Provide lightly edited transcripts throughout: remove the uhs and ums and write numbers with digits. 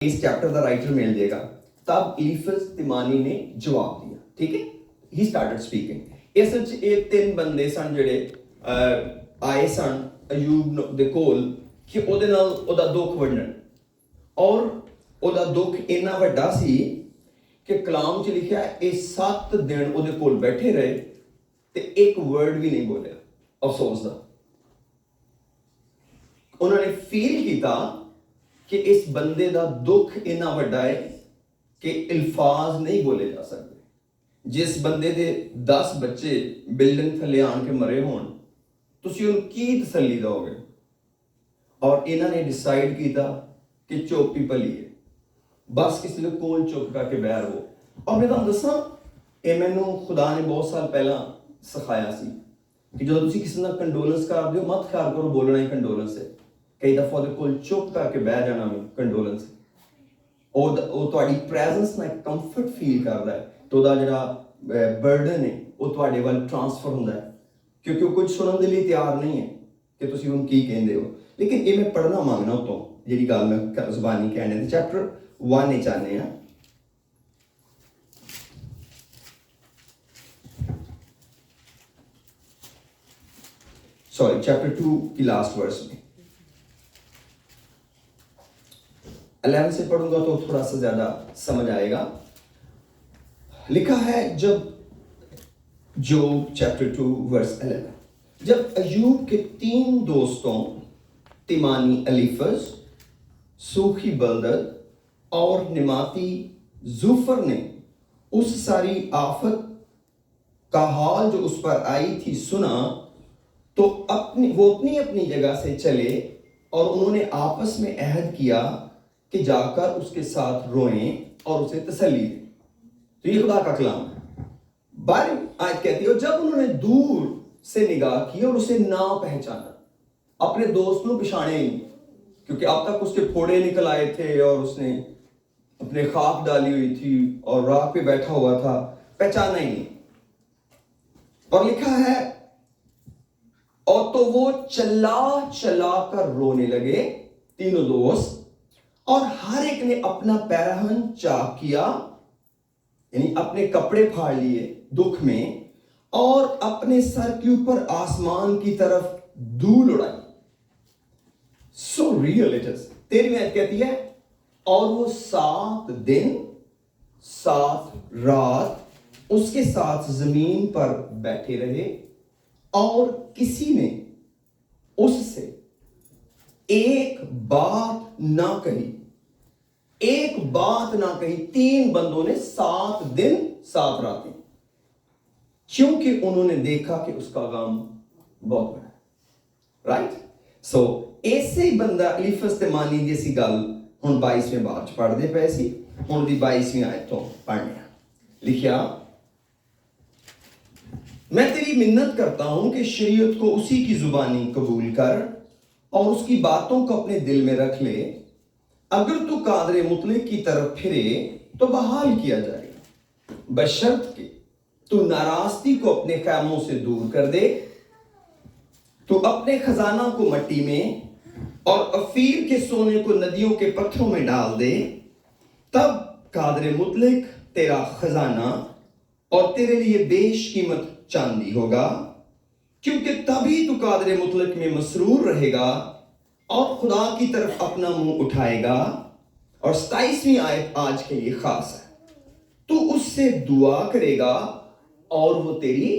اس chapter کا writer مل جائے گا. تب الیفز تیمانی نے جواب دیا. ٹھیک ہے, ہی سٹارٹڈ سپیکنگ. اس وچ یہ تین بندے سن جڑے آئے سن ایوب دے کول کہ او دے نال او دا دکھ وڈن, اور او دا دکھ اتنا وڈا سی کہ کلام چ لکھیا اے 7 دن او دے کول بیٹھے رہے تے ایک ورڈ بھی نہیں بولیا افسوس دا. انہوں نے فیل کیتا کہ اس بندے دا دکھ اتنا وڈا ہے کہ الفاظ نہیں بولے جا سکتے. جس بندے دے 10 بچے بلڈنگ تھلے آن کے مرے ہون تسی ان کی تسلی دو گے. اور انہوں نے ڈیسائیڈ کیتا کہ چوپی پلی ہے, بس کسی نے کول چپ کر کے بیر ہو. اور میں تمہیں دساں یہ مینوں خدا نے بہت سال پہلا سکھایا سی کہ جب تسی کسی نال کنڈولنس کر دیو مت خیال کرو بولنا ہی کنڈولنس ہے. کئی دفعہ دے کول چپ کر کے بہ جانا بھی کنڈولنس ہے. وہ تہاڈی پریزنس نال کمفرٹ فیل کردا ہے تو دا جڑا برڈن ہے وہ تہاڈے ول ٹرانسفر ہوندا ہے, کیونکہ وہ کچھ سنن دے لیے تیار نہیں ہے کہ تسی ان کی کہندے ہو. لیکن یہ میں پڑھنا مانگنا تو جڑی گل میں زبانی کہنے تے چیپٹر 1 وچ آنے ہیں. سوری چیپٹر 2 کی لاسٹ ورس میں 11 سے پڑھوں گا تو تھوڑا سا زیادہ سمجھ آئے گا. لکھا ہے جوب چیپٹر 2 ورس 11, جب ایوب کے 3 دوستوں تیمانی الیفز, سوکھی بلدد اور نماتی زوفر نے اس ساری آفت کا حال جو اس پر آئی تھی سنا تو وہ اپنی جگہ سے چلے اور انہوں نے آپس میں عہد کیا کہ جا کر اس کے ساتھ روئیں اور اسے تسلی دیں. تو یہ خدا کا کلام ہے. 12 آیت کہتی ہے جب انہوں نے دور سے نگاہ کی اور اسے نہ پہچانا, اپنے دوست کو پہچانے نہیں کیونکہ اب تک اس کے پھوڑے نکل آئے تھے اور اس نے اپنے خاک ڈالی ہوئی تھی اور راہ پہ بیٹھا ہوا تھا, پہچانا ہی نہیں. اور لکھا ہے اور تو وہ چلا کر رونے لگے تینوں دوست, اور ہر ایک نے اپنا پیرہن چاک کیا, یعنی اپنے کپڑے پھاڑ لیے دکھ میں, اور اپنے سر کے اوپر آسمان کی طرف دھول اڑائی. So real it is. 13 آیت کہتی ہے اور وہ 7 دن 7 رات اس کے ساتھ زمین پر بیٹھے رہے اور کسی نے اس سے ایک بات نہ کہی. ایک بات نہ کہی. 3 بندوں نے 7 دن 7 راتیں, کیونکہ انہوں نے دیکھا کہ اس کا غم بہت بڑا ہے. رائٹ, سو ایسے ہی بندہ الیفز تیمانی جیسی گل ہن 22ویں باب چ پڑھ دے پئے سی. ہن دی 22ویں آیت تو پڑھنے لکھیا میں تیری منت کرتا ہوں کہ شریعت کو اسی کی زبانی قبول کر اور اس کی باتوں کو اپنے دل میں رکھ لے. اگر تو قادر مطلق کی طرف پھرے تو بحال کیا جائے گا, بشرط کہ تو ناراستی کو اپنے خیموں سے دور کر دے. تو اپنے خزانہ کو مٹی میں اور افیر کے سونے کو ندیوں کے پتھروں میں ڈال دے. تب قادر مطلق تیرا خزانہ اور تیرے لیے بیش قیمت چاندی ہوگا, کیونکہ تبھی تو قادر مطلق میں مسرور رہے گا اور خدا کی طرف اپنا منہ اٹھائے گا. اور 27ویں آیت آج کے لیے خاص ہے. تو اس سے دعا کرے گا اور وہ تیری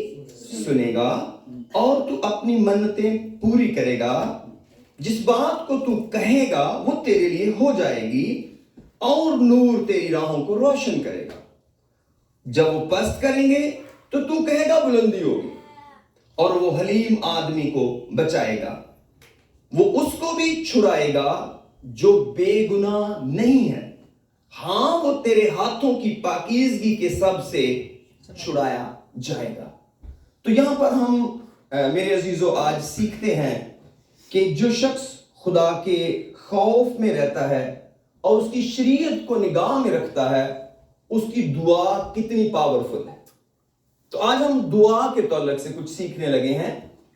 سنے گا, اور تو اپنی منتیں پوری کرے گا. جس بات کو تو کہے گا وہ تیرے لیے ہو جائے گی, اور نور تیری راہوں کو روشن کرے گا. جب وہ پست کریں گے تو کہے گا بلندی ہوگی, اور وہ حلیم آدمی کو بچائے گا. وہ اس کو بھی چھڑائے گا جو بے گناہ نہیں ہے. ہاں وہ تیرے ہاتھوں کی پاکیزگی کے سب سے چھڑایا جائے گا. تو یہاں پر ہم میرے عزیزو آج سیکھتے ہیں کہ جو شخص خدا کے خوف میں رہتا ہے اور اس کی شریعت کو نگاہ میں رکھتا ہے اس کی دعا کتنی پاورفل ہے. تو آج ہم دعا کے تعلق سے کچھ سیکھنے لگے ہیں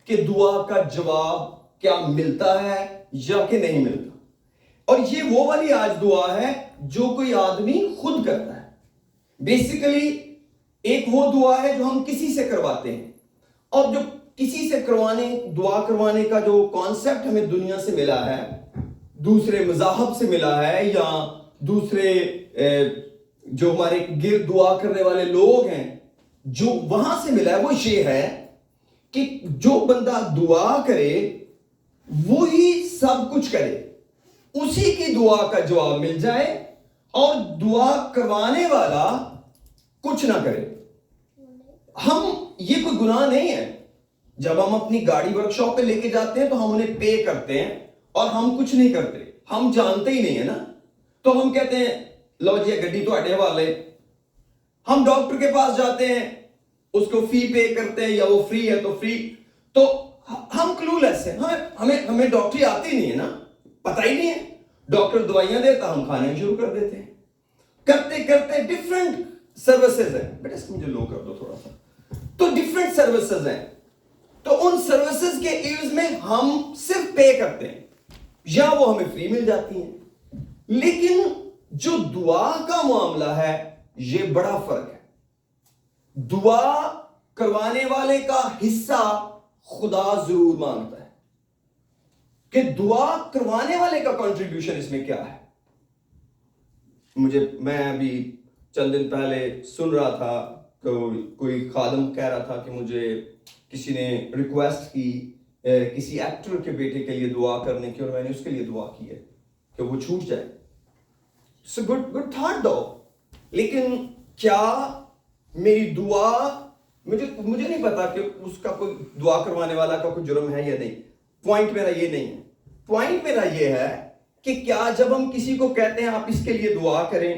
کہ دعا کا جواب کیا ملتا ہے یا کہ نہیں ملتا. اور یہ وہ والی آج دعا ہے جو کوئی آدمی خود کرتا ہے. بیسیکلی ایک وہ دعا ہے جو ہم کسی سے کرواتے ہیں, اور جو کسی سے دعا کروانے کا جو کانسیپٹ ہمیں دنیا سے ملا ہے, دوسرے مذاہب سے ملا ہے, یا دوسرے جو ہمارے گرد دعا کرنے والے لوگ ہیں جو وہاں سے ملا ہے, وہ یہ ہے کہ جو بندہ دعا کرے وہی سب کچھ کرے, اسی کی دعا کا جواب مل جائے, اور دعا کروانے والا کچھ نہ کرے. یہ کوئی گناہ نہیں ہے. جب ہم اپنی گاڑی ورک شاپ پہ لے کے جاتے ہیں تو ہم انہیں پے کرتے ہیں اور ہم کچھ نہیں کرتے, ہم جانتے ہی نہیں ہے نا, تو ہم کہتے ہیں لو جی گڈی تو اڈے والے. ہم ڈاکٹر کے پاس جاتے ہیں, اس کو فی پے کرتے ہیں, یا وہ فری ہے تو فری. تو ہم کلو لیس ہیں, ہمیں ڈاکٹری آتی نہیں ہے نا, پتہ ہی نہیں ہے. ڈاکٹر دوائیاں دیتا, ہم کھانے شروع کر دیتے ہیں. کرتے کرتے ڈفرنٹ سروسز ہیں, بیٹا اس کو مجھے لو کر دو تھوڑا سا. تو ڈفرنٹ سروسز ہیں, تو ان سروسز کے ایوز میں ہم صرف پے کرتے ہیں, یا وہ ہمیں فری مل جاتی ہیں. لیکن جو دعا کا معاملہ ہے یہ بڑا فرق ہے. دعا کروانے والے کا حصہ خدا ضرور مانگتا ہے, کہ دعا کروانے والے کا کنٹریبیوشن اس میں کیا ہے. میں ابھی چند دن پہلے سن رہا تھا تو کوئی خادم کہہ رہا تھا کہ مجھے کسی نے ریکویسٹ کی کسی ایکٹر کے بیٹے کے لیے دعا کرنے کی, اور میں نے اس کے لیے دعا کی ہے کہ وہ چھوٹ جائے. گڈ تھاٹ دو, لیکن کیا میری دعا, مجھے نہیں پتا کہ اس کا کوئی دعا کروانے والا کا کوئی جرم ہے یا نہیں. پوائنٹ میرا یہ نہیں ہے. پوائنٹ میرا یہ ہے کہ کیا جب ہم کسی کو کہتے ہیں آپ اس کے لیے دعا کریں,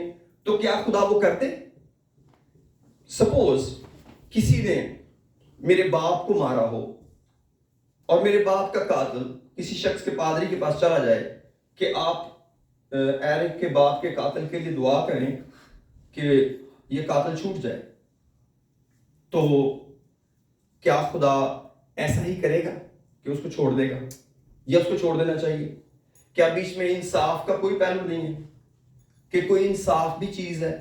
تو کیا خدا وہ کرتے؟ سپوز کسی نے میرے باپ کو مارا ہو, اور میرے باپ کا قاتل کسی شخص کے پادری کے پاس چلا جائے کہ آپ ایرک کے باپ کے قاتل کے لیے دعا کریں کہ یہ قاتل چھوٹ جائے, تو کیا خدا ایسا ہی کرے گا کہ اس کو چھوڑ دے گا, یا اس کو چھوڑ دینا چاہیے؟ کیا بیچ میں انصاف کا کوئی پہلو نہیں ہے, کہ کوئی انصاف بھی چیز ہے؟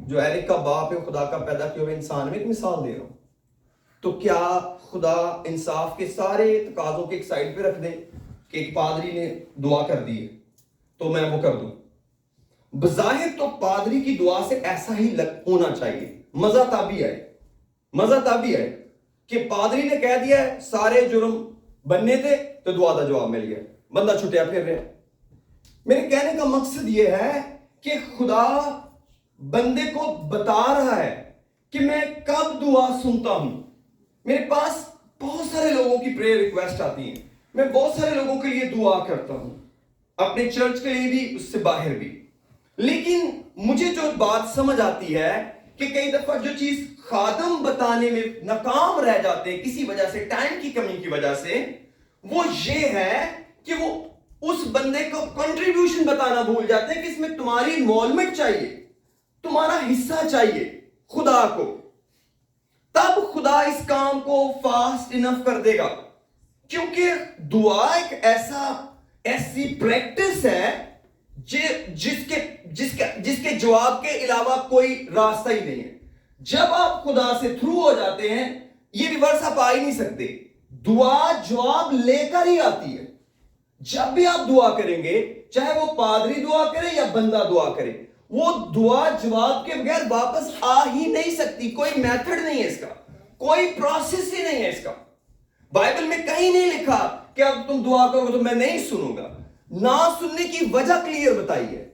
جو ایرک کا باپ ہے خدا کا پیدا کیا ہوا انسان, میں ایک مثال دے رہا ہوں, تو کیا خدا انصاف کے سارے تقاضوں کے ایک سائڈ پہ رکھ دے کہ ایک پادری نے دعا کر دی ہے تو میں وہ کر دوں؟ بظاہر تو پادری کی دعا سے ایسا ہی ہونا چاہیے. مزہ تبھی ہے کہ پادری نے کہہ دیا ہے سارے جرم بننے تھے تو دعا کا جواب مل گیا, بندہ چھٹیا پھر رہا. میرے کہنے کا مقصد یہ ہے کہ خدا بندے کو بتا رہا ہے کہ میں کب دعا سنتا ہوں. میرے پاس بہت سارے لوگوں کی پریئر ریکویسٹ آتی ہیں, میں بہت سارے لوگوں کے لیے دعا کرتا ہوں, اپنے چرچ کے لیے بھی, اس سے باہر بھی. لیکن مجھے جو بات سمجھ آتی ہے کہ کئی دفعہ جو چیز خادم بتانے میں ناکام رہ جاتے ہیں کسی وجہ سے, ٹائم کی کمی کی وجہ سے, وہ یہ ہے کہ وہ اس بندے کو کنٹریبیوشن بتانا بھول جاتے ہیں کہ اس میں تمہاری انوالومنٹ چاہیے, تمہارا حصہ چاہیے خدا کو. تب خدا اس کام کو فاسٹ انف کر دے گا, کیونکہ دعا ایک ایسی پریکٹس ہے جس کے جواب کے علاوہ کوئی راستہ ہی نہیں ہے. جب آپ خدا سے تھرو ہو جاتے ہیں, یہ ریورس آپ آ ہی نہیں سکتے. دعا جواب لے کر ہی آتی ہے. جب بھی آپ دعا کریں گے, چاہے وہ پادری دعا کرے یا بندہ دعا کرے, وہ دعا جواب کے بغیر واپس آ ہی نہیں سکتی. کوئی میتھڈ نہیں ہے اس کا, کوئی پروسیس ہی نہیں ہے اس کا. بائبل میں کہیں نہیں لکھا کہ اب تم دعا کرو تو میں نہیں سنوں گا. نہ سننے کی وجہ کلیئر بتائی ہے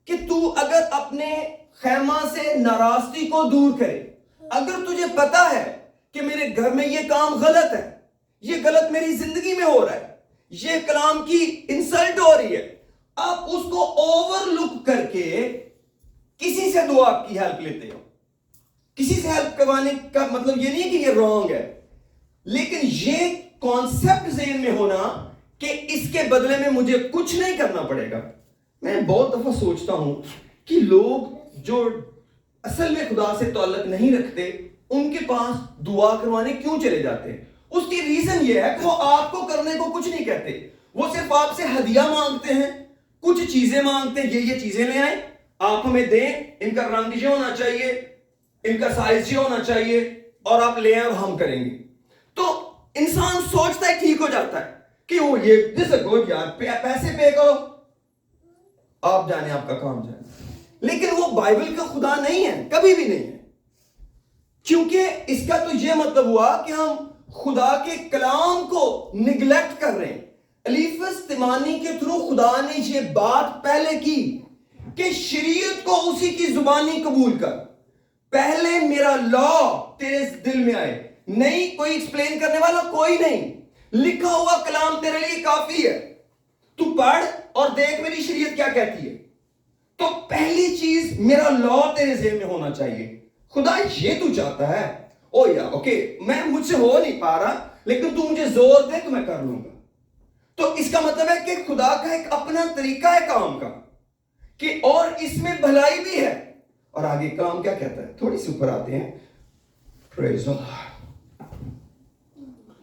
کہ تو اگر اپنے خیمہ سے ناراضگی کو دور کرے, اگر تجھے پتا ہے کہ میرے گھر میں یہ کام غلط ہے, یہ غلط میری زندگی میں ہو رہا ہے, یہ کلام کی انسلٹ ہو رہی ہے, آپ اس کو اوور لک کر کے کسی سے دعا کی ہیلپ لیتے ہو. کسی سے ہیلپ کروانے کا مطلب یہ نہیں ہے کہ یہ رانگ ہے, لیکن یہ کانسیپٹ ذہن میں ہونا کہ اس کے بدلے میں مجھے کچھ نہیں کرنا پڑے گا. میں بہت دفعہ سوچتا ہوں کہ لوگ جو اصل میں خدا سے تعلق نہیں رکھتے, ان کے پاس دعا کروانے کیوں چلے جاتے ہیں. اس کی ریزن یہ ہے کہ وہ آپ کو کرنے کو کچھ نہیں کہتے, وہ صرف آپ سے ہدیہ مانگتے ہیں, کچھ چیزیں مانگتے ہیں, یہ چیزیں لے آئیں, آپ ہمیں دیں, ان کا رنگ یہ ہونا چاہیے, ان کا سائز یہ ہونا چاہیے, اور آپ لے آئیں اور ہم کریں گے. تو انسان سوچتا ہے, ٹھیک ہو جاتا ہے کہ وہ یہ دس اے گڈ یار, پیسے پے کرو, آپ جانے, آپ کا کام جانے. لیکن وہ بائبل کا خدا نہیں ہے, کبھی بھی نہیں ہے. کیونکہ اس کا تو یہ مطلب ہوا کہ ہم خدا کے کلام کو نگلیکٹ کر رہے ہیں. الیفس تیمانی کے تھرو خدا نے یہ بات پہلے کی کہ شریعت کو اسی کی زبانی قبول کر, پہلے میرا لا تیرے دل میں آئے. نہیں کوئی ایکسپلین کرنے والا کوئی نہیں, لکھا ہوا کلام تیرے لیے کافی ہے, تو پڑھ اور دیکھ میری شریعت کیا کہتی ہے. تو پہلی چیز میرا لا تیرے ذہن میں ہونا چاہیے. خدا یہ تو چاہتا ہے, او یا اوکے میں مجھ سے ہو نہیں پا رہا لیکن تو مجھے زور دے تو میں کر لوں گا. تو اس کا مطلب ہے کہ خدا کا ایک اپنا طریقہ ہے کام کا, کہ اور اس میں بھلائی بھی ہے. اور آگے کلام کیا کہتا ہے, تھوڑی سی اوپر آتے ہیں. پریز اللہ.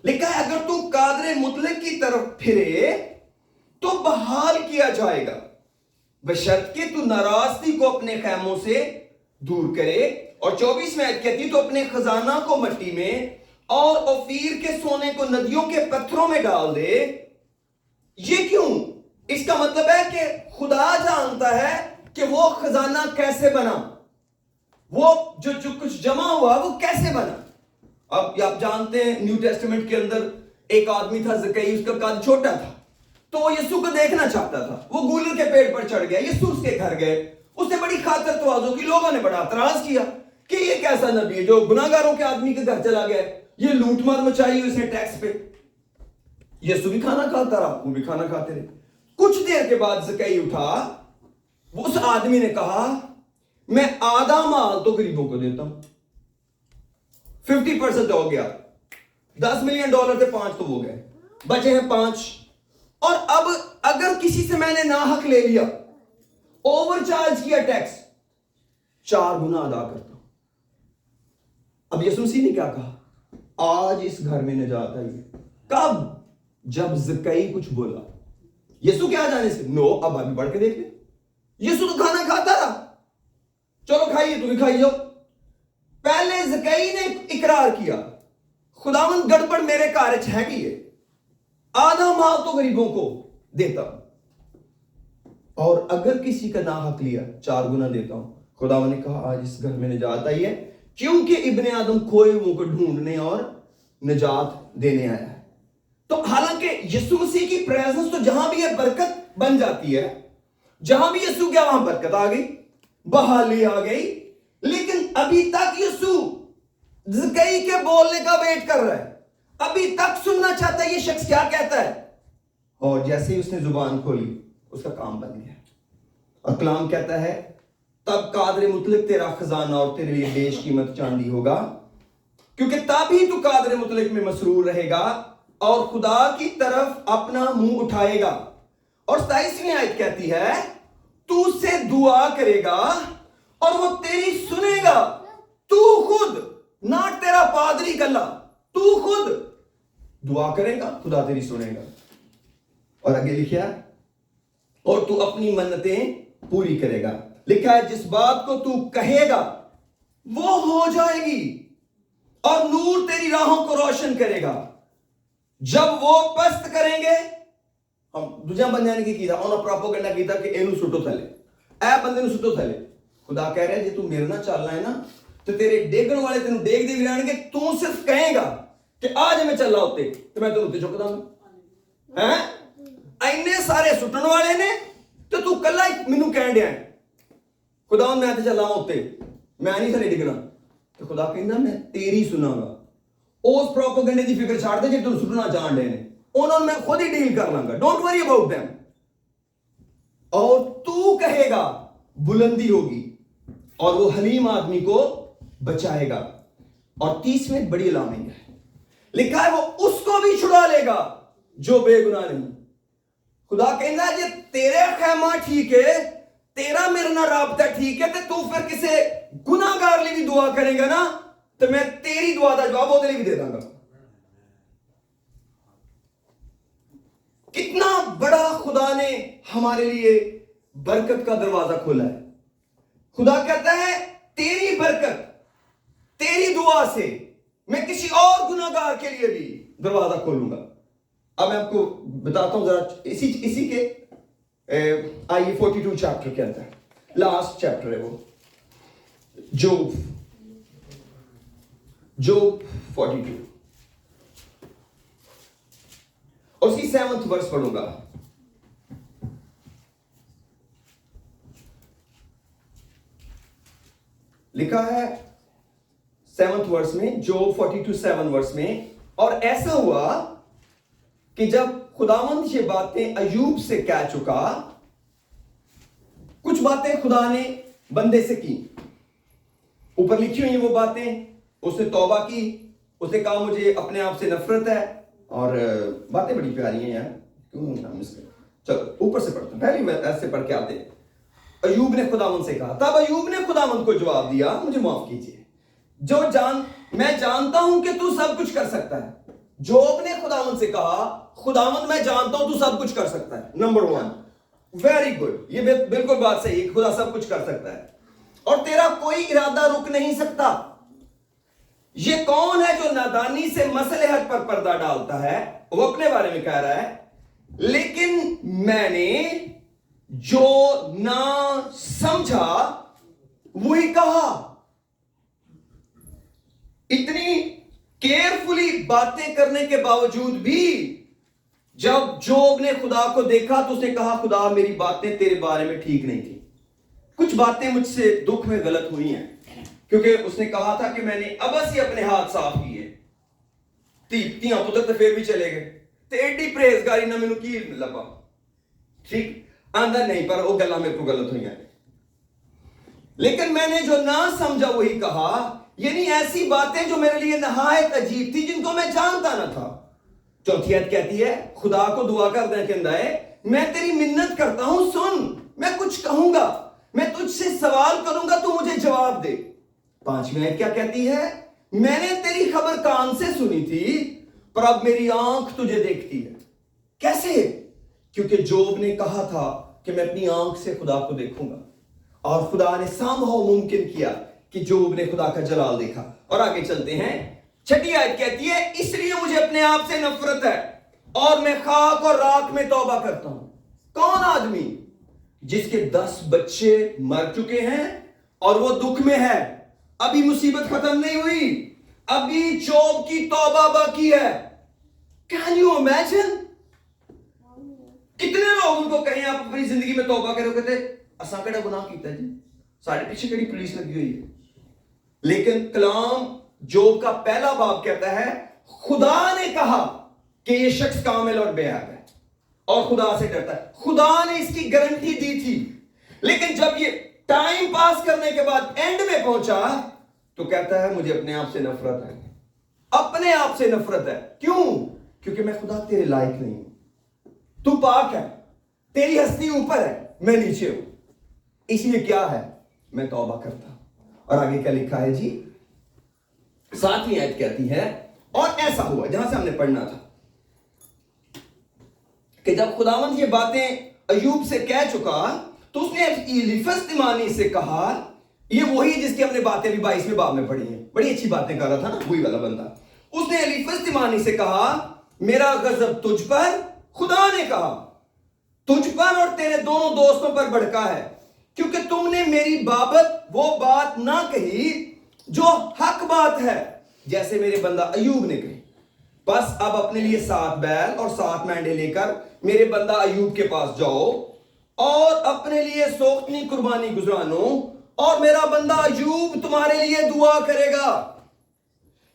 لکھا ہے اگر تو قادر مطلق کی طرف پھرے تو بحال کیا جائے گا, بشرط کہ تو ناراستی کو اپنے خیموں سے دور کرے. اور 24 میں آیت کہتی تو اپنے خزانہ کو مٹی میں اور اوفیر کے سونے کو ندیوں کے پتھروں میں ڈال دے. یہ کیوں؟ اس کا مطلب ہے کہ خدا جانتا ہے کہ وہ خزانہ کیسے بنا, وہ جو کچھ جمع ہوا وہ کیسے بنا. اب آپ جانتے ہیں نیو ٹیسٹمنٹ کے اندر ایک آدمی تھا زکئی, اس کا قد چھوٹا تھا, تو وہ یسوع کو دیکھنا چاہتا تھا. وہ گولر کے پیڑ پر چڑھ گیا, یسوع اس کے گھر گئے, اس نے بڑی خاطر تواضع کی. لوگوں نے بڑا اعتراض کیا کہ یہ کیسا نبی ہے جو گناہگاروں کے آدمی کے گھر چلا گیا, یہ لوٹ مار مچائی اس نے ٹیکس پہ. یسوع بھی کھانا کھاتا رہا, وہ بھی کھانا کھاتے رہے. کچھ دیر کے بعد زکئی اٹھا, اس آدمی نے کہا میں آدھا مال تو غریبوں کو دیتا ہوں. 50% ہو گیا, $10 ملین تھے, 5 تو وہ گئے, بچے ہیں 5. اور اب اگر کسی سے میں نے ناحق لے لیا, اوور چارج کیا ٹیکس, 4 گنا ادا کرتا ہوں. اب یسوع مسیح نے کیا کہا, آج اس گھر میں نجات آئی. کب؟ جب زکئی کچھ بولا. یسوع کیا جانے سے, نو, اب ابھی بڑھ کے دیکھ لیں. یسوع تو کھانا کھاتا رہا, چلو کھائیے, تو بھی کھائی جاؤ. پہلے زکئی نے اقرار کیا, خداوند گڑبڑ میرے کارج ہے کہ یہ آدھا مال تو غریبوں کو دیتا ہوں, اور اگر کسی کا ناحق لیا 4 گنا دیتا ہوں. خداوند نے کہا آج اس گھر میں نجات آئی ہے, کیونکہ ابن آدم کھوئے ہوئوں کو ڈھونڈنے اور نجات دینے آیا ہے. تو حالانکہ یسوع مسیح کی پریزنس تو جہاں بھی ہے برکت بن جاتی ہے, جہاں بھی یسوع گیا وہاں برکت آ گئی, بحالی آ گئی. لیکن ابھی تک یسوع زکئی کے بولنے کا ویٹ کر رہا ہے, ابھی تک سننا چاہتا ہے یہ شخص کیا کہتا ہے. اور جیسے ہی اس نے زبان کھولی اس کا کام بن گیا. اور کلام کہتا ہے تب قادر مطلق تیرا خزانہ اور تیرے لیے بیش قیمت چاندی ہوگا, کیونکہ تب ہی تو قادر مطلق میں مسرور رہے گا اور خدا کی طرف اپنا منہ اٹھائے گا. اور 27ویں آیت کہتی ہے تو اس سے دعا کرے گا اور وہ تیری سنے گا, تو خود, ناٹ تیرا پادری کلا, تو خود دعا کرے گا, خدا تیری سنے گا. اور آگے لکھا اور تو اپنی منتیں پوری کرے گا. لکھا ہے جس بات کو تو کہے گا وہ ہو جائے گی, اور نور تیری راہوں کو روشن کرے گا. جب وہ پست کریں گے, ہم دوجا بندے نے کی تھا, انہوں پروپیگنڈا کی تھا کہ اینو سٹو تھلے, اے بندے نو سٹو تھلے. خدا کہہ رہے ہیں جی تو میرے نہ چلنا ہے نا, تو تیرے ڈیگن والے تینوں ڈیگ دے گران گے, تو صرف کہیں گا کہ آج میں چل رہا ہوتے تو میں تینوں تے چک داں گا. اینے سارے سٹن والے نے تو کلا مینوں کہن دیا ہے خدا میں تے چل رہا ہوتے, میں نہیں تھلے ڈگنا. تو خدا کہندا میں تیری سنا گا. اس پروپیگنڈے دی فکر چھاڑ دے جے تو سٹنا جان دے نے, انہوں میں خود ہی ڈیل کر لاں گا, ڈونٹ وری اباؤٹ دیم. اور تو کہے گا بلندی ہوگی اور وہ حلیم آدمی کو بچائے گا. اور 30ویں بڑی علامت ہے, لکھا ہے وہ اس کو بھی چھڑا لے گا جو بے گناہ نہیں. خدا کہنا ہے جی تیرے خیمہ ٹھیک ہے, تیرا میرے نہ رابطہ ٹھیک ہے, تو پھر کسے گناہ گار لی بھی دعا کرے گا نا, تو میں تیری دعا دا جواب وہ دے بھی دے داں گا. کتنا بڑا خدا نے ہمارے لیے برکت کا دروازہ کھولا ہے. خدا کہتا ہے تیری برکت، تیری دعا سے میں کسی اور گناہگار کے لیے بھی دروازہ کھولوں گا. اب میں آپ کو بتاتا ہوں ذرا اسی کے آئیے 42 چیپٹر کے اندر لاسٹ چیپٹر ہے وہ جوب 42 اور اس کی 7th ورس پڑھوں گا. لکھا ہے 7th ورس میں، جوب 42 7 ورس میں، اور ایسا ہوا کہ جب خداوند یہ باتیں ایوب سے کہہ چکا، کچھ باتیں خدا نے بندے سے کی، اوپر لکھی ہوئی ہیں وہ باتیں. اس نے توبہ کی، اس نے کہا مجھے اپنے آپ سے نفرت ہے، اور باتیں بڑی پیاری ہیں یار، چلو اوپر سے پڑھتا ہوں، پہلے میں ایسے پڑھ کے آتے ہیں. ایوب نے خداوند سے کہا، تب ایوب نے خداوند کو جواب دیا، مجھے معاف کیجیے، میں جانتا ہوں کہ تو سب کچھ کر سکتا ہے. جوب نے خداوند سے کہا، خداوند میں جانتا ہوں تو سب کچھ کر سکتا ہے. نمبر 1، ویری گڈ، یہ بالکل بات صحیح ہے، خدا سب کچھ کر سکتا ہے اور تیرا کوئی ارادہ رک نہیں سکتا. یہ کون ہے جو نادانی سے مصلحت پر پردہ ڈالتا ہے؟ وہ اپنے بارے میں کہہ رہا ہے، لیکن میں نے جو نہ سمجھا وہی کہا. اتنی کیئرفلی باتیں کرنے کے باوجود بھی جب جوب نے خدا کو دیکھا تو اس نے کہا، خدا میری باتیں تیرے بارے میں ٹھیک نہیں تھی، کچھ باتیں مجھ سے دکھ میں غلط ہوئی ہیں، کیونکہ اس نے کہا تھا کہ میں نے ابس ہی اپنے ہاتھ صاف کیے، تیاں پتر تو پھر بھی چلے گئے تے ایڈی پریزگاری نہ مینوں کی لبا، ٹھیک اندر نہیں، پر وہ گلاں میرے کو غلط ہوئی ہیں. لیکن میں نے جو نہ سمجھا وہی کہا، یعنی ایسی باتیں جو میرے لیے نہایت عجیب تھی، جن کو میں جانتا نہ تھا. چوتھی آیت کہتی ہے، خدا کو دعا کر دیں کہ میں تیری منت کرتا ہوں، سن، میں کچھ کہوں گا، میں تجھ سے سوال کروں گا، تو مجھے جواب دے. 5ویں آیت کیا کہتی ہے؟ میں نے تیری خبر کان سے سنی تھی، پر اب میری آنکھ تجھے دیکھتی ہے. کیسے؟ کیونکہ جوب نے کہا تھا کہ میں اپنی آنکھ سے خدا کو دیکھوں گا، اور خدا نے سامہو ممکن کیا کہ جوب نے خدا کا جلال دیکھا. اور آگے چلتے ہیں، 6 آیت کہتی ہے، اس لیے مجھے اپنے آپ سے نفرت ہے اور میں خاک اور راکھ میں توبہ کرتا ہوں. کون آدمی جس کے 10 بچے مر چکے ہیں اور وہ دکھ میں ہے، ابھی مصیبت ختم نہیں ہوئی، ابھی جوب کی توبہ باقی ہے. Can you imagine? کتنے لوگ ان کو کہیں آپ اپنی زندگی میں توبہ کرو، کہتے اساں کیڑا گناہ کیتا ہے جی، سارے پیچھے کیڑی پولیس لگی ہوئی ہے. لیکن کلام جوب کا پہلا باب کہتا ہے، خدا نے کہا کہ یہ شخص کامل اور بے عیب ہے اور خدا سے ڈرتا ہے. خدا نے اس کی گارنٹی دی تھی، لیکن جب یہ ٹائم پاس کرنے کے بعد اینڈ میں پہنچا تو کہتا ہے مجھے اپنے آپ سے نفرت ہے، اپنے آپ سے نفرت ہے. کیوں؟ کیونکہ میں خدا تیرے لائق نہیں ہوں، تو پاک ہے، تیری ہستی اوپر ہے، میں نیچے ہوں، اس لیے کیا ہے، میں توبہ کرتا ہوں. اور آگے کیا لکھا ہے جی؟ 7ویں آیت کہتی ہے، اور ایسا ہوا، جہاں سے ہم نے پڑھنا تھا، کہ جب خداوند یہ باتیں ایوب سے کہہ چکا تو اس نے الیفز تیمانی سے کہا، یہ وہی جس کی ہم نے باتیں بھی 22ویں باب میں پڑھی ہیں، بڑی اچھی باتیں کر رہا تھا نا، وہی والا بندہ. اس نے الیفز تیمانی سے کہا، میرا غضب تجھ پر، خدا نے کہا تجھ پر اور تیرے دونوں دوستوں پر بھڑکا ہے، کیونکہ تم نے میری بابت وہ بات نہ کہی جو حق بات ہے، جیسے میرے بندہ ایوب نے کہی. بس اب اپنے لیے 7 بیل اور 7 مینڈے لے کر میرے بندہ ایوب کے پاس جاؤ اور اپنے لیے سوختنی قربانی گزرانو، اور میرا بندہ ایوب تمہارے لیے دعا کرے گا،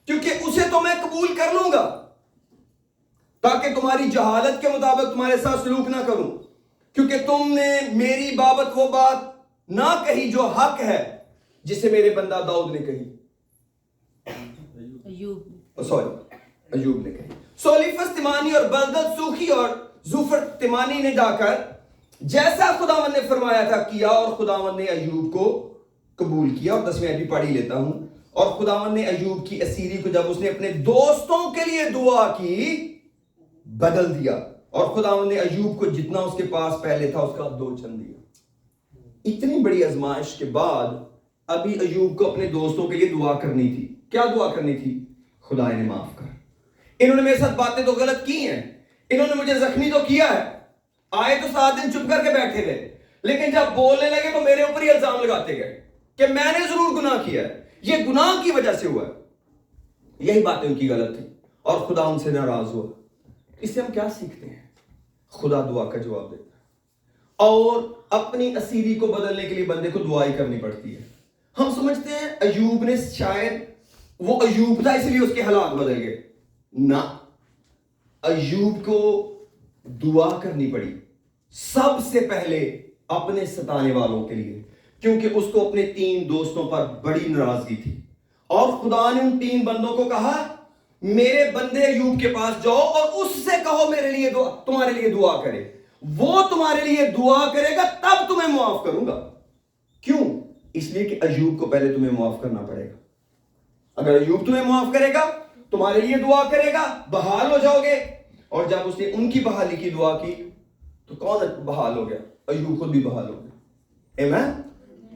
کیونکہ اسے تو میں قبول کر لوں گا، تاکہ تمہاری جہالت کے مطابق تمہارے ساتھ سلوک نہ کروں، کیونکہ تم نے میری بابت وہ بات نہ کہی جو حق ہے، جسے میرے بندہ داؤد نے کہی، ایوب نے کہی. سو الیفز تیمانی اور بلدد سوخی اور زوفر تیمانی نے جا کر جیسا خداوند نے فرمایا تھا کیا، اور خداوند نے ایوب کو قبول کیا. اور 10ویں آیت بھی پڑھ ہی لیتا ہوں. اور خداوند نے ایوب کی اسیری کو جب اس نے اپنے دوستوں کے لیے دعا کی بدل دیا. اور خداوند نے ایوب کو جتنا اس کے پاس پہلے تھا اس کا 2 چند دیا. اتنی بڑی آزمائش کے بعد ابھی ایوب کو اپنے دوستوں کے لیے دعا کرنی تھی. کیا دعا کرنی تھی؟ خدا انہیں معاف کر. انہوں نے میرے ساتھ باتیں تو غلط کی ہیں, انہوں نے مجھے زخمی تو کیا ہے, آئے تو 7 دن چپ کر کے بیٹھے تھے, لیکن جب بولنے لگے تو میرے اوپر ہی الزام لگاتے گئے کہ میں نے ضرور گناہ کیا ہے, یہ گناہ کی وجہ سے ہوا ہے. یہی باتیں ان کی غلط تھی اور خدا ان سے ناراض ہوا. اس سے ہم کیا سیکھتے ہیں؟ خدا دعا کا جواب دیتا ہے اور اپنی اسیری کو بدلنے کے لیے بندے کو دعائی کرنی پڑتی ہے. ہم سمجھتے ہیں ایوب نے شاید وہ ایوب تھا اس لیے اس کے حالات بدل گئے. نہ, ایوب کو دعا کرنی پڑی سب سے پہلے اپنے ستانے والوں کے لیے, کیونکہ اس کو اپنے 3 دوستوں پر بڑی ناراضگی تھی. اور خدا نے ان 3 بندوں کو کہا میرے بندے ایوب کے پاس جاؤ اور اس سے کہو میرے لیے دعا, تمہارے لیے دعا کرے, وہ تمہارے لیے دعا کرے گا تب تمہیں معاف کروں گا. کیوں؟ اس لیے کہ ایوب کو پہلے تمہیں معاف کرنا پڑے گا. اگر ایوب تمہیں معاف کرے گا, تمہارے لیے دعا کرے گا, بحال ہو جاؤ گے. اور جب اس نے ان کی بحالی کی دعا کی تو کون بحال ہو گیا؟ ایوب خود بھی بحال ہو گیا. آمین.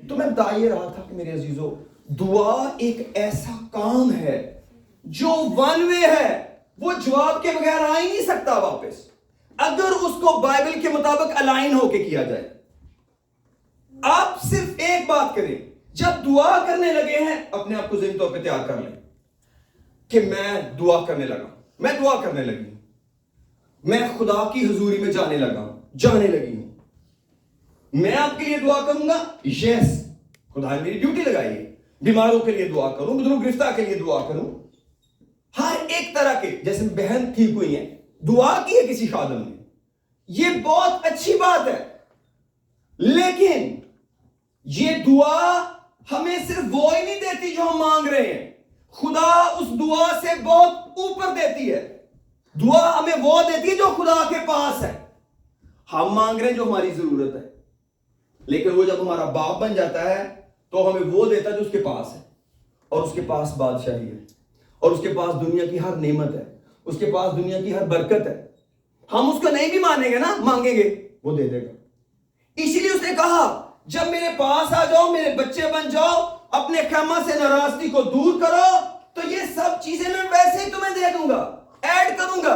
تو میں بتا یہ رہا تھا کہ میرے عزیزو, دعا ایک ایسا کام ہے جو ون وے ہے, وہ جواب کے بغیر آ ہی نہیں سکتا واپس, اگر اس کو بائبل کے مطابق الائن ہو کے کیا جائے. آپ صرف ایک بات کریں, جب دعا کرنے لگے ہیں اپنے آپ کو ذہنی طور پہ تیار کر لیں کہ میں دعا کرنے لگا, میں دعا کرنے لگی ہوں, میں خدا کی حضوری میں جانے لگا ہوں, جانے لگی ہوں. میں آپ کے لیے دعا کروں گا, یس, خدا نے میری ڈیوٹی لگائی ہے, بیماروں کے لیے دعا کروں, بدروں گرفتہ کے لیے دعا کروں, ہر ایک طرح کے. جیسے بہن ٹھیک ہوئی ہیں, دعا کی ہے کسی خادم نے, یہ بہت اچھی بات ہے, لیکن یہ دعا ہمیں صرف وہ ہی نہیں دیتی جو ہم مانگ رہے ہیں, خدا اس دعا سے بہت اوپر دیتی ہے. دعا ہمیں وہ دیتی ہے جو خدا کے پاس ہے. ہم مانگ رہے ہیں جو ہماری ضرورت ہے, لیکن وہ جب ہمارا باپ بن جاتا ہے تو ہمیں وہ دیتا ہے جو اس کے پاس ہے, اور اس کے پاس بادشاہی ہے, اور اس کے پاس دنیا کی ہر نعمت ہے, اس کے پاس دنیا کی ہر برکت ہے. ہم اس کو نہیں بھی مانیں گے نا, مانگیں گے وہ دے دے گا. اسی لیے اس نے کہا جب میرے پاس آ جاؤ, میرے بچے بن جاؤ, اپنے خیمہ سے ناراضگی کو دور کرو, تو یہ سب چیزیں میں ویسے ہی تمہیں دے دوں گا, ایڈ کروں گا,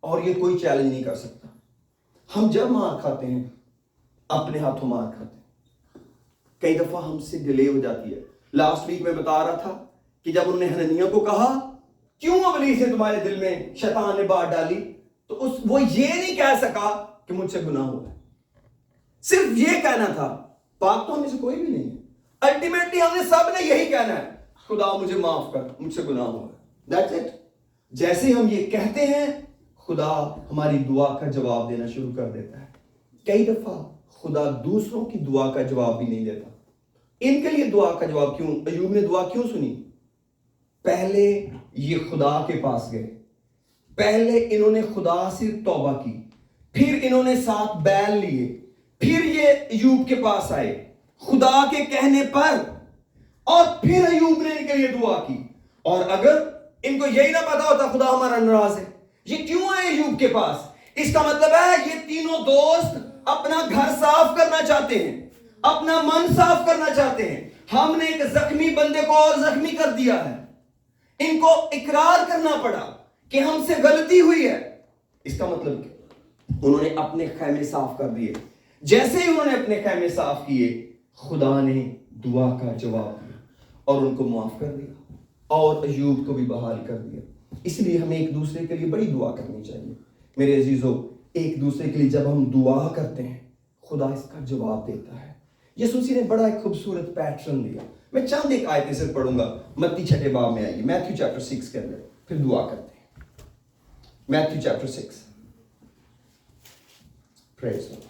اور یہ کوئی چیلنج نہیں کر سکتا. ہم جب مار کھاتے ہیں اپنے ہاتھوں مار کھاتے ہیں, کئی دفعہ ہم سے ڈیلے ہو جاتی ہے. لاسٹ ویک میں بتا رہا تھا کہ جب انہوں نے حنانیہ کو کہا کیوں ابلیس نے تمہارے دل میں شیطان نے بات ڈالی, تو وہ یہ نہیں کہہ سکا کہ مجھ سے گناہ ہوا ہے, صرف یہ کہنا تھا. پاک تو ہم میں سے کوئی بھی نہیں ہے, الٹیمیٹلی ہم نے سب نے یہی کہنا ہے, خدا مجھے معاف کر, مجھ سے گناہ ہوا ہے. That's it. جیسے ہم یہ کہتے ہیں خدا ہماری دعا کا جواب دینا شروع کر دیتا ہے. کئی دفعہ خدا دوسروں کی دعا کا جواب بھی نہیں دیتا. ان کے لیے دعا کا جواب کیوں؟ ایوب نے دعا کیوں سنی؟ پہلے یہ خدا کے پاس گئے, پہلے انہوں نے خدا سے توبہ کی, پھر انہوں نے 7 بیل لیے, پھر یہ ایوب کے پاس آئے خدا کے کہنے پر, اور پھر ایوب نے ان کے لیے دعا کی. اور اگر ان کو یہی نہ پتا ہوتا خدا ہمارا ناراض ہے, یہ کیوں آئے ایوب کے پاس, اس کا مطلب ہے یہ تینوں دوست اپنا گھر صاف کرنا چاہتے ہیں, اپنا من صاف کرنا چاہتے ہیں. ہم نے ایک زخمی بندے کو اور زخمی کر دیا ہے, ان کو اقرار کرنا پڑا کہ ہم سے غلطی ہوئی ہے. اس کا مطلب کہ انہوں نے اپنے خیمے صاف کر دیے. جیسے ہی انہوں نے اپنے خیمے صاف کیے, خدا نے دعا کا جواب دیا اور ان کو معاف کر دیا اور ایوب کو بھی بحال کر دیا. اس لیے ہمیں ایک دوسرے کے لیے بڑی دعا کرنی چاہیے. میرے عزیزو, ایک دوسرے کے لیے جب ہم دعا کرتے ہیں خدا اس کا جواب دیتا ہے. یسوع مسیح نے بڑا ایک خوبصورت پیٹرن دیا. میں چند ایک آیتیں سے پڑھوں گا. متی 6 باب میں آئیے, میتھیو چیپٹر 6 کے اندر, پھر دعا کرتے ہیں. Matthew chapter 6. پریز گاڈ.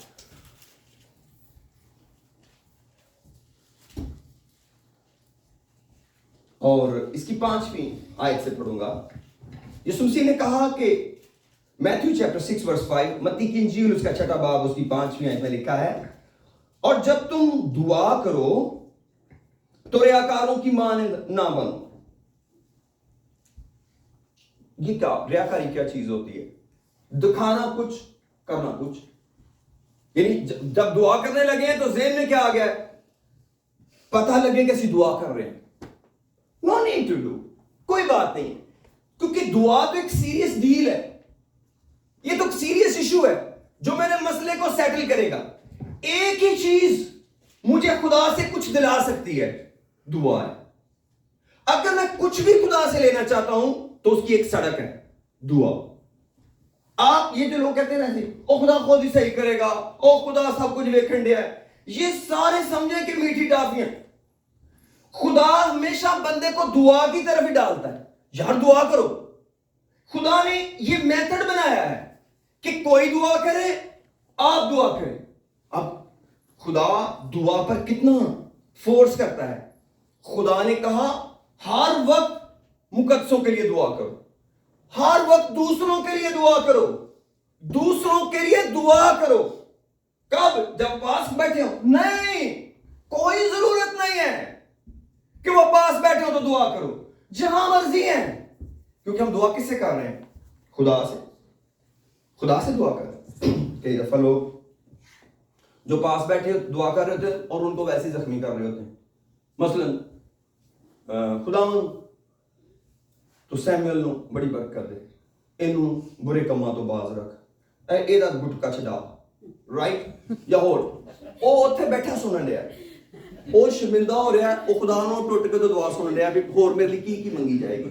اور اس کی 5ویں آیت سے پڑھوں گا. یسوع مسیح نے کہا کہ میتھیو چیپٹر 6 ورس 5, متی کی انجیل اس کا 6 باب اس کی 5ویں آیت میں لکھا ہے, اور جب تم دعا کرو تو ریاکاروں کی مانند نہ بنو. یہ کیا ریاکاری کیا چیز ہوتی ہے؟ دکھانا کچھ کرنا کچھ. یعنی جب دعا کرنے لگے ہیں تو ذہن میں کیا آ گیا ہے؟ پتہ لگے کہ اسی دعا کر رہے ہیں. نو نیڈ ٹو ڈو, کوئی بات نہیں, کیونکہ دعا تو ایک سیریس ڈیل ہے, یہ تو سیریس ایشو ہے جو میرے مسئلے کو سیٹل کرے گا. ایک ہی چیز مجھے خدا سے کچھ دلا سکتی ہے, دعا ہے. اگر میں کچھ بھی خدا سے لینا چاہتا ہوں تو اس کی ایک سڑک ہے, دعا. آپ یہ جو لوگ کہتے ہیں نا او خدا خود ہی صحیح کرے گا, او خدا سب کچھ ویکھن دیا ہے, یہ سارے سمجھیں کہ میٹھی ٹافیاں. خدا ہمیشہ بندے کو دعا کی طرف ہی ڈالتا ہے, یار دعا کرو. خدا نے یہ میتھڈ بنایا ہے کہ کوئی دعا کرے, آپ دعا کریں. اب خدا دعا پر کتنا فورس کرتا ہے. خدا نے کہا ہر وقت مقدسوں کے لیے دعا کرو, ہر وقت دوسروں کے لیے دعا کرو, دوسروں کے لیے دعا کرو. کب؟ جب پاس بیٹھے ہو؟ نہیں, کوئی ضرورت نہیں ہے کہ وہ پاس بیٹھے ہو تو دعا کرو, جہاں مرضی ہے. کیونکہ ہم دعا کس سے کر رہے ہیں؟ خدا سے. خدا سے دعا کر رہے ہیں. کئی دفعہ لوگ جو پاس بیٹھے دعا کر رہے ہوتے ہیں اور ان کو ویسے زخمی کر رہے ہوتے ہیں. مثلاً خداوند تو سیموئل نو بڑی برکت دے, اینوں برے کماں تو باز رکھ, ਇਹਦਾ ਗੁਟਕਾ ਛਡਾ, ਰਾਈਟ ਜਾਂ ਹੋਰ. ਉਹ ਉੱਥੇ ਬੈਠਾ ਸੁਣਨ ਡਿਆ, ਉਹ ਸ਼ਰਮਿੰਦਾ ਹੋ ਰਿਹਾ, ਉਹ ਖੁਦਾ ਨੂੰ ਟੁੱਟ ਕੇ ਤੋਂ ਦੁਆ ਸੁਣ ਰਿਹਾ ਵੀ ਹੋਰ ਮੇਰੇ ਲਈ ਕੀ ਮੰਗੀ ਜਾਏਗੀ,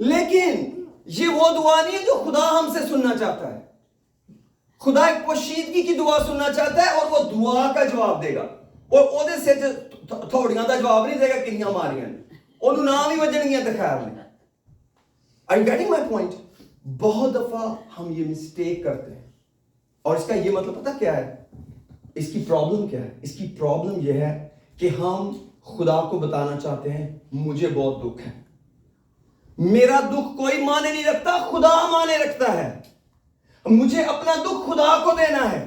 لیکن یہ وہ دعا نہیں ہے جو خدا ہم سے سننا چاہتا ہے. خدا ایک پوشیدگی کی دعا سننا چاہتا ہے اور وہ دعا کا جواب دے گا, اور ਉਹਦੇ ਸਿਰ تھوڑیاں دا جواب نہیں دے گا کنیاں ماریاں, ਉਹਨੂੰ نام ہی وجنگیاں دکھائر لیں. Are you getting my point? بہت دفعہ ہم یہ مسٹیک کرتے ہیں, اور اس کا یہ مطلب پتہ کیا ہے, اس کی پرابلم کیا ہے؟ اس کی پرابلم یہ ہے کہ ہم خدا کو بتانا چاہتے ہیں مجھے بہت دکھ ہے. میرا دکھ کوئی معنی نہیں رکھتا, خدا معنی رکھتا ہے. مجھے اپنا دکھ خدا کو دینا ہے,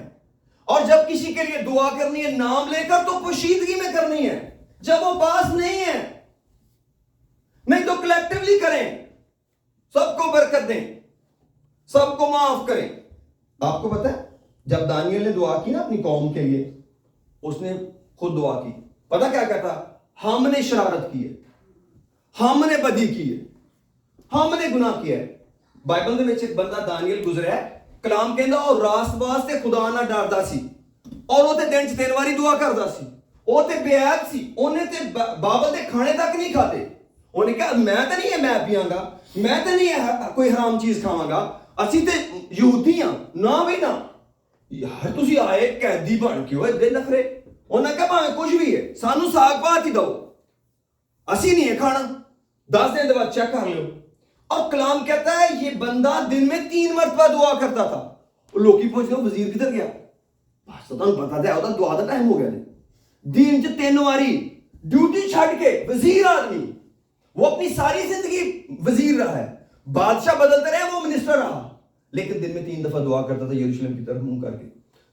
اور جب کسی کے لیے دعا کرنی ہے نام لے کر تو پوشیدگی میں کرنی ہے. جب وہ پاس نہیں ہے, نہیں تو کلیکٹیولی کریں, سب کو برکت دیں, سب کو معاف کریں. آپ کو پتہ ہے جب دانیل نے دعا کی نا اپنی قوم کے لیے, اس نے خود دعا کی, پتہ کیا کہتا؟ ہم نے شرارت کی ہے, ہم نے بدی کی ہے, ہم نے گناہ کیا ہے. بائبل دے وچ ایک بندہ دانیل گزریا ہے, کلام کہندا او راست واسطے خدا نہ ڈردا سی, اور وہ تے دن چ 3 واری دعا کردا سی. وہ تے بے عیب سی, اونے تے بابل دے کھانے تک نہیں کھاتے. انہیں کہا میں تے نہیں ہے میں پیاں گا, میں تے نہیں ہے کوئی حرام چیز کھاواں گا, اسی تے یہودی ہاں نہ بھی نہ. یار تسی آئے قیدی بن کے ہوئے دے نخرے. انہیں کہا بھاویں کچھ بھی ہے سانو ساگ پات ہی دو, اسی نہیں ہے کھانا, 10 دن بعد چیک کر لو. اور کلام کہتا ہے یہ بندہ دن میں 3 مرتبہ دعا کرتا تھا. لوگ ہی پوچھتے ہو وزیر کدھر گیا؟ بس تو پتا تھا ہوتا دعا دا ٹائم ہو گیا. دن چ 3 واری ڈیوٹی چھڈ کے وزیر آدمی, وہ اپنی ساری زندگی وزیر رہا ہے, بادشاہ بدلتے رہے, وہ منسٹر رہا, لیکن دن میں 3 دفعہ دعا کرتا تھا یروشلم کی طرف منہ کر کے.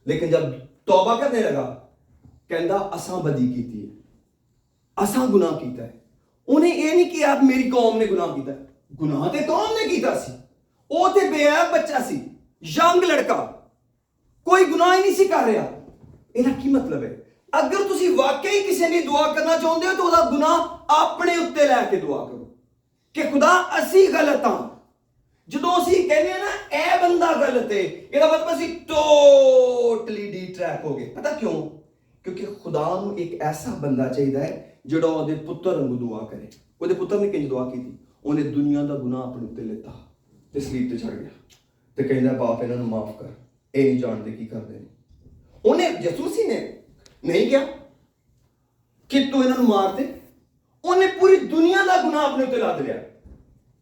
لیکن جب توبہ کرنے لگا کہندا اساں بدی کیتی ہے, اساں گناہ کیتا ہے. انہیں یہ نہیں کیا میری قوم نے گناہ کیتا ہے, گناہ تے قوم نے کیتا سی. او تے بے عیب بچہ سی, ینگ لڑکا, کوئی گناہ ہی نہیں سی کر رہا. یہ کی مطلب ہے؟ اگر تسی واقعی کسی نے دعا کرنا چاہتے ہو تو وہ گناہ اپنے اتنے لے کے دعا کرو کہ خدا اسی غلط ہاں. جدو اسی کہنے ہیں نا اے بندہ غلط ہے, یہ مطلب اسی ٹوٹلی ڈی ٹریک ہو گئے. پتہ کیوں؟ کیونکہ خدا نو ایک ایسا بندہ چاہیے ہے جڑا وہ پتر انگو دعا کرے. وہ پتر نے کنج دعا کی تھی, انہیں دنیا دا گناہ اپنے اتنے لیتا تے سلیب تے چڑھ گیا تے کہندا باپ انہاں نو معاف کر, اے نہیں جانتے کی کردے نے. انہیں جسوسی نے نہیں کیا کہ تو انہاں نو مار دے, انہیں پوری دنیا دا گناہ اپنے اتنے لاد لیا.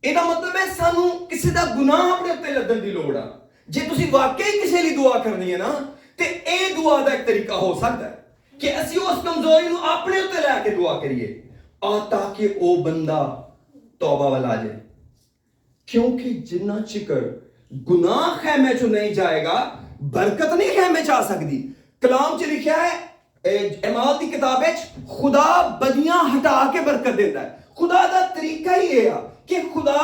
یہ مطلب ہے سانو کسی دا گناہ اپنے اتنے لدن دی لوڑ آ. جے تسی واقعی کسی لیے دعا کرنی ہے نا تے اے دعا دا ایک طریقہ ہو سکتا ہے کہ اسی اس کمزوری نو اپنے اتنے لے کے دعا کریے, اور تاکہ او بندہ توبہ والا جائے. کیونکہ جنہ چکر گناہ خیمے چو نہیں جائے گا برکت نہیں خیمے چاہ سکتی. کلام چ لکھا ہے اعمال دی کتاب وچ خدا بدیاں ہٹا کے برکت دیتا ہے. خدا دا طریقہ ہی یہ ہے کہ خدا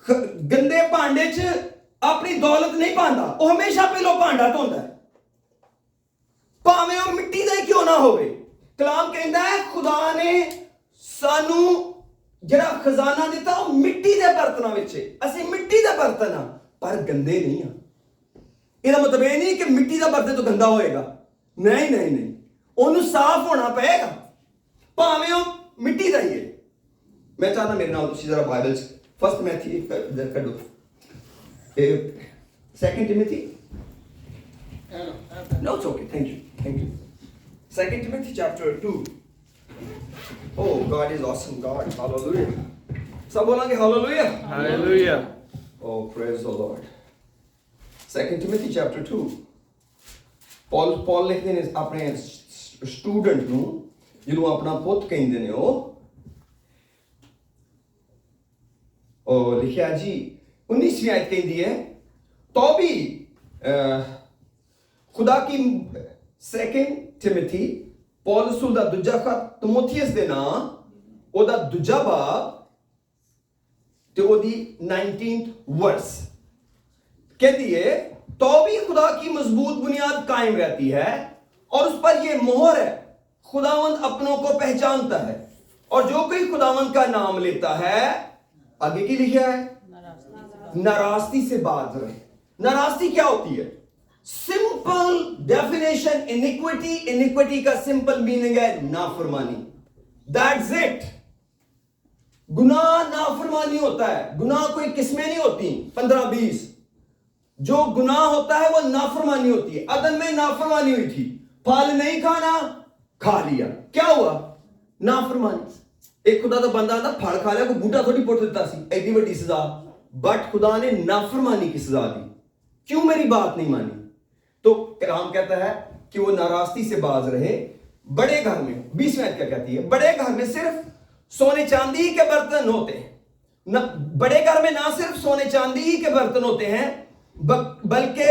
ਗੰਦੇ ਭਾਂਡੇ 'ਚ ਆਪਣੀ ਦੌਲਤ ਨਹੀਂ ਪਾਉਂਦਾ, ਉਹ ਹਮੇਸ਼ਾ ਪਹਿਲੋਂ ਭਾਂਡਾ ਧੋਂਦਾ ਹੈ, ਭਾਵੇਂ ਉਹ ਮਿੱਟੀ ਦਾ ਹੀ ਕਿਉਂ ਨਾ ਹੋਵੇ। ਕਲਾਮ ਕਹਿੰਦਾ ਹੈ ਖੁਦਾ ਨੇ ਸਾਨੂੰ ਜਿਹੜਾ ਖਜ਼ਾਨਾ ਦਿੱਤਾ ਉਹ ਮਿੱਟੀ ਦੇ ਬਰਤਨਾਂ ਵਿੱਚ ਹੈ। ਅਸੀਂ ਮਿੱਟੀ ਦੇ ਬਰਤਨ ਆ ਪਰ ਗੰਦੇ ਨਹੀਂ ਆ। ਇਹਦਾ ਮਤਲਬ ਇਹ ਨਹੀਂ ਕਿ ਮਿੱਟੀ ਦਾ ਬਰਤਨ ਤੋਂ ਗੰਦਾ ਹੋਏਗਾ, ਨਹੀਂ ਨਹੀਂ ਨਹੀਂ, ਉਹਨੂੰ ਸਾਫ਼ ਹੋਣਾ ਪਏਗਾ ਭਾਵੇਂ ਉਹ ਮਿੱਟੀ ਦਾ ਹੀ ਹੈ। ਮੈਂ ਚਾਹਨਾ ਮੇਰੇ ਨਾਲ ਤੁਸੀਂ ਜ਼ਰਾ ਬਾਈਬਲ 'ਚ ਫਸਟ ਮੈਥੀ ਕੱਢੋ, second ਟਿਮੋਥੀ, no it's okay, thank you, second Timothy chapter 2. Oh, God is awesome God, hallelujah, sab bolange hallelujah, Hallelujah. oh praise the Lord. Second Timothy chapter 2. Paul ਲਿਖਦੇ ਨੇ ਆਪਣੇ ਸਟੂਡੈਂਟ ਨੂੰ ਜਿਹਨੂੰ ਆਪਣਾ ਪੁੱਤ ਕਹਿੰਦੇ ਨੇ, ਉਹ ਲਿਖਿਆ ਜੀ 19ਵੀਂ ਆਇਤ ਕਹਿੰਦੀ ਹੈ تو بھی خدا کی سیکنڈ ٹیموتھی پولس دا دوجا خط تموتھیس دے نا او دا دوجا باب تے او دی 19th ورس کہتی ہے تو بھی خدا کی مضبوط بنیاد قائم رہتی ہے اور اس پر یہ مہر ہے خداوند اپنوں کو پہچانتا ہے اور جو کوئی خداوند کا نام لیتا ہے آگے کی لکھا ہے ناراستی سے باز رہے. ناراستی کیا ہوتی ہے؟ سمپل ڈیفینیشن انیکوٹی کا سمپل میننگ ہے نافرمانی. That's it. گناہ نافرمانی ہوتا ہے. گناہ کوئی قسمیں نہیں ہوتی 15-20. جو گناہ ہوتا ہے وہ نافرمانی ہوتی ہے. عدن میں نافرمانی ہوئی تھی, پھل نہیں کھانا, کھا لیا, کیا ہوا؟ نافرمانی. ایک خدا دا بندہ آتا پھل کھا لیا, کوئی بوٹا تھوڑی پوٹ دیتا سی, ایڈی بڑی سزا, بٹ خدا نے نافرمانی کی سزا دی. کیوں میری بات نہیں مانی؟ تو کلام کہتا ہے کہ وہ ناراستی سے باز رہے. بڑے گھر میں 20ویں آیت کیا کہتی ہے؟ بڑے گھر میں صرف سونے چاندی کے برتن ہوتے ہیں. بڑے گھر میں نہ صرف سونے چاندی ہی کے برتن ہوتے ہیں بلکہ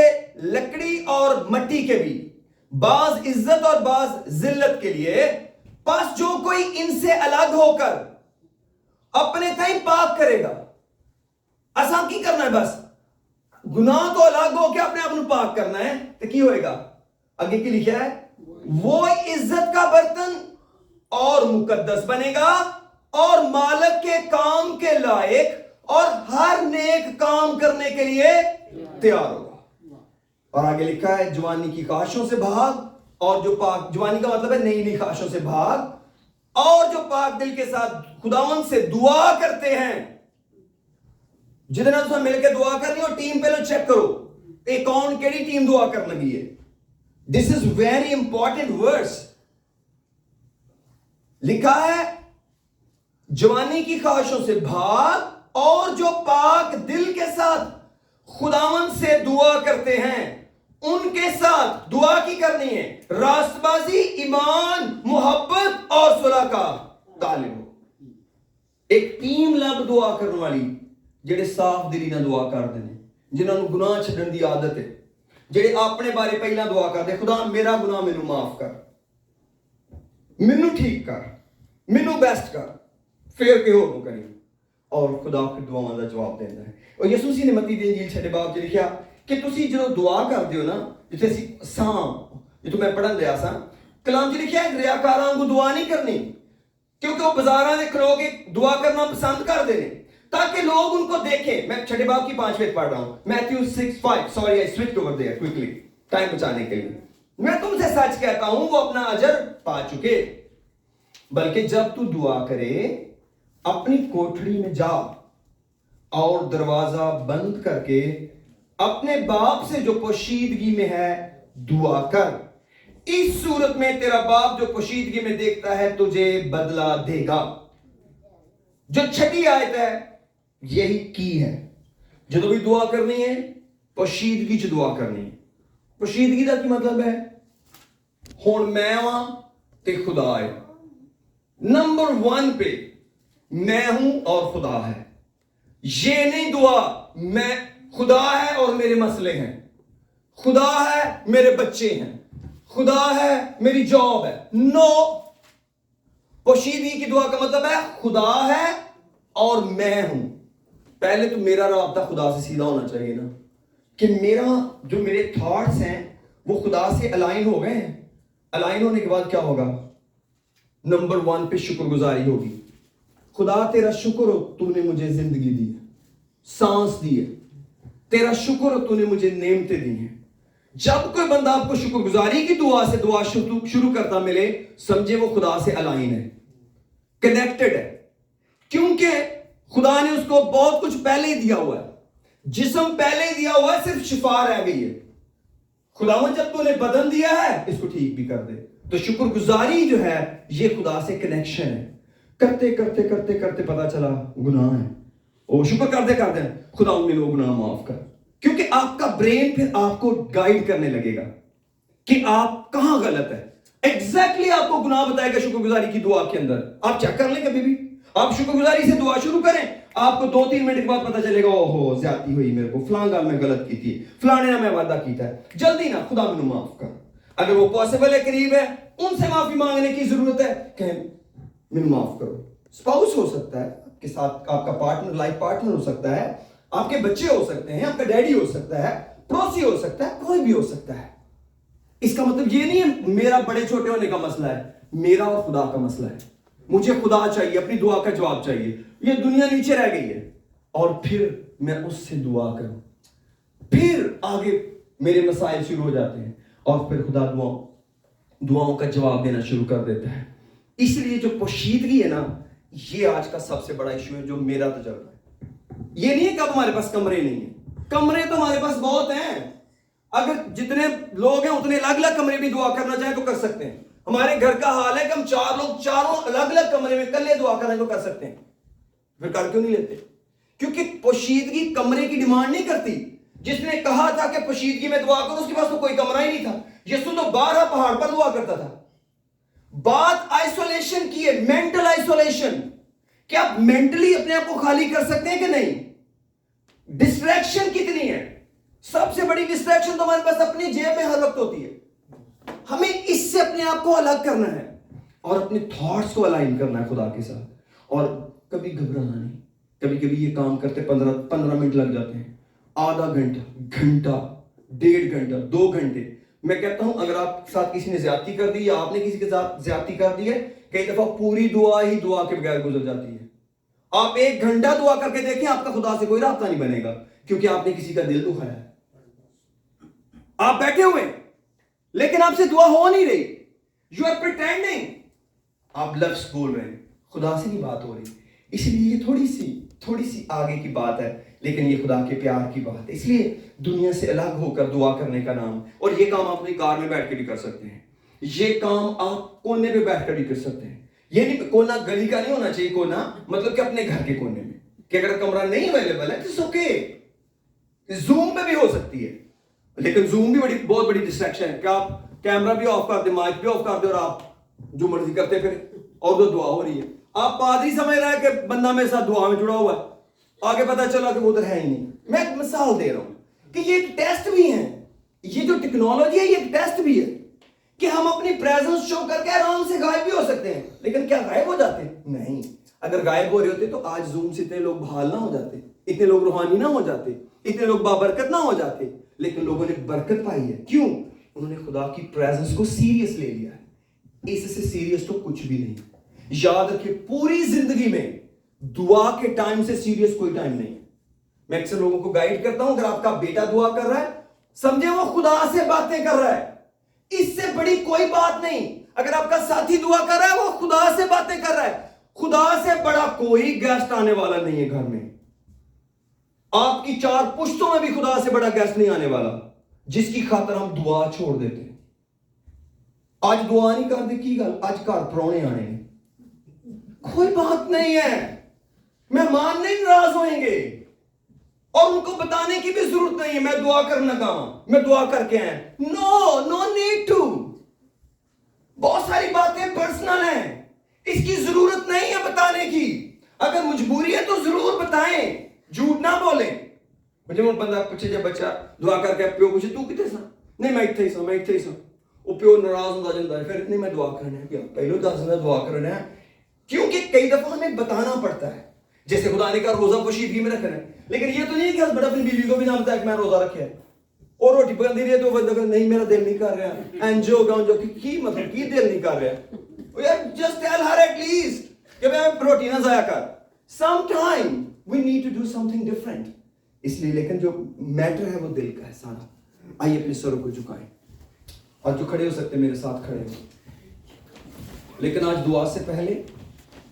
لکڑی اور مٹی کے بھی, بعض عزت اور بعض ذلت کے لیے. پس جو کوئی ان سے الگ ہو کر اپنے تئیں پاک کرے گا, ایسا کی کرنا ہے, بس گناہ تو الگ ہو کے اپنے آپ کو پاک کرنا ہے, تو کی ہوئے گا؟ آگے کی لکھا ہے وہ عزت کا برتن اور مقدس بنے گا اور مالک کے کام کے لائق اور ہر نیک کام کرنے کے لیے تیار ہوگا. اور آگے لکھا ہے جوانی کی خواہشوں سے بھاگ, اور جو پاک, جوانی کا مطلب ہے نئی نئی خواہشوں سے بھاگ, اور جو پاک دل کے ساتھ خداوند سے دعا کرتے ہیں. جتنا تم مل کے دعا کرنی ہو ٹیم پہلے چیک کرو کہ کون کیڑی ٹیم دعا کر لگی ہے. دس از ویری امپورٹنٹ ورس. لکھا ہے جوانی کی خواہشوں سے بھاگ اور جو پاک دل کے ساتھ خداوند سے دعا کرتے ہیں ان کے ساتھ دعا کی کرنی ہے. راست بازی, ایمان, محبت اور صلح کا تعلق ہو. ایک ٹیم لب دعا کرنے والی جڑے صاف دلی نہ دعا کرتے ہیں, جنہوں نے گناہ چھڈن دی عادت ہے, جڑے اپنے بارے پہلا دعا کرتے خدا میرا گناہ مینوں معاف کر, مینوں ٹھیک کر, مینوں بیسٹ کر, پھر کہ ہو کری, اور خدا پھر دعاواں دا جواب دیندا ہے. اور یسوع مسیح نے متی دی انجیل چھٹے باب وچ لکھیا کہ تسی جدوں دعا کردے ہو نا, جتھے اسی جتوں میں پڑھن دیا سا کلام وچ لکھیا ہے ریاکاراں وانگو دعا نہیں کرنی, کیونکہ وہ بازاراں دے کھلو کے دعا کرنا پسند کردے نے تاکہ لوگ ان کو دیکھیں. میں چھٹے باب کی 5 پڑھ رہا ہوں, Matthew 6:5. Sorry I switch over there quickly, time بچانے کے لیے. میں تم سے سچ کہتا ہوں وہ اپنا اجر پا چکے, بلکہ جب تو دعا کرے اپنی کوٹھڑی میں جا اور دروازہ بند کر کے اپنے باپ سے جو پوشیدگی میں ہے دعا کر. اس صورت میں تیرا باپ جو پوشیدگی میں دیکھتا ہے تجھے بدلہ دے گا. جو چھٹی آیت ہے یہی کی ہے. جدو بھی دعا کرنی ہے پوشیدگی چ دعا کرنی ہے. پوشیدگی دا کی مطلب ہے ہن میں ہاں تے خدا ہے. نمبر 1 پہ میں ہوں اور خدا ہے. یہ نہیں دعا میں خدا ہے اور میرے مسئلے ہیں, خدا ہے میرے بچے ہیں, خدا ہے میری جاب ہے. نو, پوشیدگی کی دعا کا مطلب ہے خدا ہے اور میں ہوں. پہلے تو میرا رابطہ خدا سے سیدھا ہونا چاہیے نا, کہ میرے تھاٹس ہیں وہ خدا سے الائن ہو گئے ہیں. الائن ہونے کے بعد کیا ہوگا؟ نمبر 1 پہ شکر گزاری ہوگی. خدا تیرا شکر ہو تو نے مجھے زندگی دی ہے, سانس دی ہے. تیرا شکر ہو تو نے مجھے نعمتیں دی ہیں. جب کوئی بندہ آپ کو شکر گزاری کی دعا سے دعا شروع کرتا ملے, سمجھے وہ خدا سے الائن ہے, کنیکٹڈ ہے. کیونکہ خدا نے اس کو بہت کچھ پہلے ہی دیا ہوا ہے. جسم پہلے ہی دیا ہوا ہے, صرف شفا رہ گئی ہے. خداوند جب تو نے بدن دیا ہے اس کو ٹھیک بھی کر دے. تو شکر گزاری جو ہے یہ خدا سے کنیکشن ہے. کرتے کرتے کرتے کرتے پتا چلا گناہ ہے, اور شکر کرتے کرتے خداوند میرے وہ گناہ معاف کر. کیونکہ آپ کا برین پھر آپ کو گائیڈ کرنے لگے گا کہ آپ کہاں غلط ہے. ایگزیکٹلی آپ کو گناہ بتائے گا شکر گزاری کی دعا کے اندر. آپ چیک کر لیں کبھی بھی, آپ شکر گزاری سے دعا شروع کریں, آپ کو 2-3 منٹ کے بعد پتا چلے گا اوہو زیادتی ہوئی میرے کو, فلاں گال میں غلط کی تھی, فلانے نے میں وعدہ کیتا ہے, جلدی نہ خدا مجھے معاف کر. اگر وہ پاسبل ہے, قریب ہے, ان سے معافی مانگنے کی ضرورت ہے کہ مجھے معاف کرو. اسپاؤس ہو سکتا ہے آپ کے ساتھ, آپ کا پارٹنر, لائف پارٹنر ہو سکتا ہے, آپ کے بچے ہو سکتے ہیں, آپ کا ڈیڈی ہو سکتا ہے, پڑوسی ہو سکتا ہے, کوئی بھی ہو سکتا ہے. اس کا مطلب یہ نہیں ہے میرا بڑے چھوٹے ہونے کا مسئلہ ہے, میرا اور خدا کا مسئلہ ہے. مجھے خدا چاہیے, اپنی دعا کا جواب چاہیے. یہ دنیا نیچے رہ گئی ہے, اور پھر میں اس سے دعا کروں, پھر آگے میرے مسائل شروع ہو جاتے ہیں, اور پھر خدا دعاؤں کا جواب دینا شروع کر دیتا ہے. اس لیے جو پوشیدگی ہے نا, یہ آج کا سب سے بڑا ایشو ہے جو میرا تجربہ ہے. یہ نہیں ہے کہ اب ہمارے پاس کمرے نہیں ہیں, کمرے تو ہمارے پاس بہت ہیں. اگر جتنے لوگ ہیں اتنے الگ الگ کمرے بھی دعا کرنا چاہیں تو کر سکتے ہیں. ہمارے گھر کا حال ہے کہ ہم 4 لوگ چاروں الگ الگ کمرے میں کلے دعا کرنا تو کر سکتے ہیں. پھر کر کیوں نہیں لیتے؟ کیونکہ پوشیدگی کمرے کی ڈیمانڈ نہیں کرتی. جس نے کہا تھا کہ پوشیدگی میں دعا کرو, اس کے پاس تو کوئی کمرہ ہی نہیں تھا. یسوع تو 12 پہاڑ پر دعا کرتا تھا. بات آئسولیشن کی ہے, مینٹل آئسولیشن. کیا آپ مینٹلی اپنے آپ کو خالی کر سکتے ہیں کہ نہیں؟ ڈسٹریکشن کتنی ہے؟ سب سے بڑی ڈسٹریکشن تو ہمارے پاس اپنی جیب میں ہر وقت ہوتی ہے. ہمیں اس سے اپنے آپ کو الگ کرنا ہے اور اپنے تھاٹس کو الائن کرنا ہے خدا کے ساتھ. اور کبھی گھبرانا نہیں. کبھی کبھی یہ کام کرتے 15 منٹ لگ جاتے ہیں, آدھا گھنٹہ, گھنٹہ, 1.5 گھنٹہ, 2 گھنٹے. میں کہتا ہوں اگر آپ کے ساتھ کسی نے زیادتی کر دی یا آپ نے کسی کے ساتھ زیادتی کر دی ہے, کئی دفعہ پوری دعا ہی دعا کے بغیر گزر جاتی ہے. آپ 1 گھنٹہ دعا کر کے دیکھیں, آپ کا خدا سے کوئی رابطہ نہیں بنے گا, کیونکہ آپ نے کسی کا دل دکھایا ہے. آپ بیٹھے ہوئے لیکن آپ سے دعا ہو نہیں رہی. You are pretending. آپ لفظ بول رہے ہیں, خدا سے نہیں بات ہو رہی. اس لیے یہ تھوڑی سی آگے کی بات ہے, لیکن یہ خدا کے پیار کی بات ہے. اس لیے دنیا سے الگ ہو کر دعا کرنے کا نام. اور یہ کام آپ اپنی کار میں بیٹھ کے بھی کر سکتے ہیں, یہ کام آپ کونے پہ بیٹھ کر بھی کر سکتے ہیں. یہ نہیں, کونا گلی کا نہیں ہونا چاہیے, کونا مطلب کہ اپنے گھر کے کونے میں, کہ اگر کمرہ نہیں اویلیبل ہے تو اوکے, زوم پہ بھی ہو سکتی ہے. لیکن زوم بھی بہت بڑی ڈسٹریکشن ہے کہ آپ کیمرہ بھی آف کر دیں, مائک بھی آف کر دیں, اور آپ جو مرضی کرتے پھر, اور تو دعا ہو رہی ہے. آپ پادری سمجھ رہے ہیں کہ بندہ میرے ساتھ دعا میں جڑا ہوا ہے, آگے پتا چلا کہ وہ ادھر ہے ہی نہیں. میں ایک مثال دے رہا ہوں کہ یہ ایک ٹیسٹ بھی ہے, یہ جو ٹیکنالوجی ہے یہ ایک ٹیسٹ بھی ہے کہ ہم اپنی پریزنس شو کر کے آرام سے غائب بھی ہو سکتے ہیں. لیکن کیا غائب ہو جاتے ہیں؟ نہیں. اگر غائب ہو رہے ہوتے تو آج زوم سے اتنے لوگ بحال نہ ہو جاتے, اتنے لوگ روحانی نہ ہو جاتے, اتنے لوگ بابرکت نہ ہو جاتے. لیکن لوگوں نے برکت پائی ہے. کیوں؟ انہوں نے خدا کی پریزنس کو سیریس لے لیا ہے. اس سے سیریس تو کچھ بھی نہیں. یاد رکھیں, پوری زندگی میں دعا کے ٹائم سے سیریس کوئی ٹائم نہیں. میں اکثر لوگوں کو گائیڈ کرتا ہوں, اگر آپ کا بیٹا دعا کر رہا ہے سمجھے وہ خدا سے باتیں کر رہا ہے, اس سے بڑی کوئی بات نہیں. اگر آپ کا ساتھی دعا کر رہا ہے وہ خدا سے باتیں کر رہا ہے. خدا سے بڑا کوئی گیسٹ آنے والا نہیں ہے گھر میں. آپ کی 4 پشتوں میں بھی خدا سے بڑا گیسٹ نہیں آنے والا, جس کی خاطر ہم دعا چھوڑ دیتے ہیں. آج دعا نہیں کر دے کی گل, آج گھر پرونے آنے ہیں, کوئی بات نہیں ہے, مہمان نہیں ناراض ہوئیں گے, اور ان کو بتانے کی بھی ضرورت نہیں ہے میں دعا کرنا کہاں, میں دعا کر کے آیا. No need to. بہت ساری باتیں پرسنل ہیں, اس کی ضرورت نہیں ہے بتانے کی. اگر مجبوری ہے تو ضرور بتائیں, جھوٹ نہ بولیں. مجھے وہ بندہ پوچھے, جب بچہ دعا کر کے پیو پوچھے تو کتے سا, نہیں میں اتنے ہی سا, وہ پیو ناراض ہوتا جاتا ہے, پھر نہیں میں دعا کرنا ہے, پہلو 10 دن دعا کرنا ہے. کیونکہ کئی دفعہ ہمیں بتانا پڑتا ہے. جیسے خدا نے کہا روزہ پوشیدگی میں رکھنا ہے. لیکن یہ تو نہیں ہے کہ ہسبینڈ اپنی بیوی کو بھی نہ بتایا کہ میں روزہ رکھا ہے, اور روٹی پکاندی رہی ہے تو وہ نہیں میرا دل نہیں کر رہا, انجو گاؤں کی مطلب کی دل نہیں کر رہا. یار just tell her at least کہ میں روٹی نہ ضائع کر. Some time we need to do something different. اس لیے لیکن جو میٹر ہے وہ دل کا ہے سارا. آئیے اپنے سروں کو جھکائیں, اور جو کھڑے ہو سکتے میرے ساتھ کھڑے ہو. لیکن آج دعا سے پہلے